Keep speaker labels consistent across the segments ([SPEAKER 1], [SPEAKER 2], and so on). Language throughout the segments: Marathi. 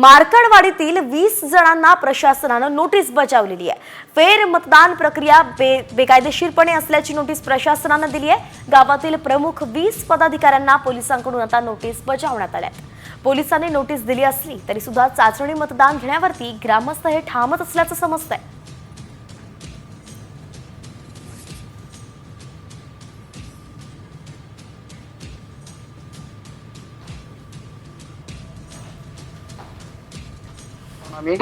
[SPEAKER 1] मार्कडवाडीतील 20 जणांना प्रशासनानं नोटीस बजावलेली आहे। फेर मतदान प्रक्रिया बेकायदेशीरपणे असल्याची नोटीस प्रशासनानं दिली आहे। गावातील प्रमुख 20 पदाधिकाऱ्यांना पोलिसांकडून आता नोटीस बजावण्यात आल्या आहेत। पोलिसांनी नोटीस दिली असली तरी सुद्धा चाचणी मतदान घेण्यावरती ग्रामस्थ हे ठामच असल्याचं समजतंय।
[SPEAKER 2] आम्ही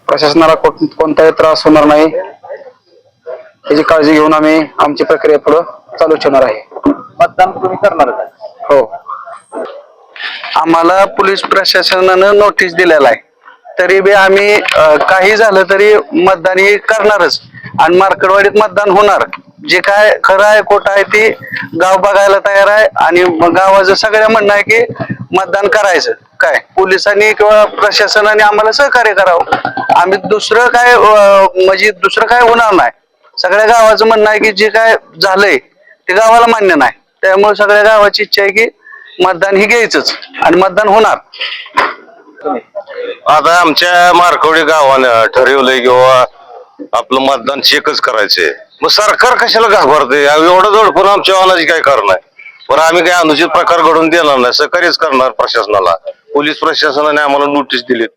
[SPEAKER 2] प्रशासनाला कोणताही त्रास होणार नाही याची काळजी घेऊन आम्ही आमची प्रक्रिया पुढे चालू ठेवणार आहे।
[SPEAKER 3] मतदान तुम्ही करणार का?
[SPEAKER 2] हो, आम्हाला पोलीस प्रशासनानं नोटीस दिलेला आहे, तरी बी आम्ही काही झालं तरी मतदान हे करणारच आणि मार्कडवाडीत मतदान होणार। जे काय खरं आहे खोटं आहे ती गाव बघायला तयार आहे आणि गावाचं सगळ्या म्हणणं आहे की मतदान करायचं। काय पोलिसांनी किंवा प्रशासनाने आम्हाला सहकार्य करावं, आम्ही दुसरं काय म्हणजे दुसरं काय होणार नाही। सगळ्या गावाचं म्हणणं आहे की जे काय झालंय ते गावाला मान्य नाही, त्यामुळे सगळ्या गावाची इच्छा आहे की मतदान हे घ्यायचंच आणि मतदान होणार।
[SPEAKER 4] आता आमच्या मार्कवडी गावानं ठरवलंय किंवा आपलं मतदान चेकच करायचंय, मग सरकार कशाला घाबरते? एवढं जोडपून आमच्या वाहनाची काय कारण आहे? पण आम्ही काही अनुचित प्रकार घडून देणार नाही, सहकार्यच करणार प्रशासनाला। पोलीस प्रशासनाने आम्हाला नोटीस दिली।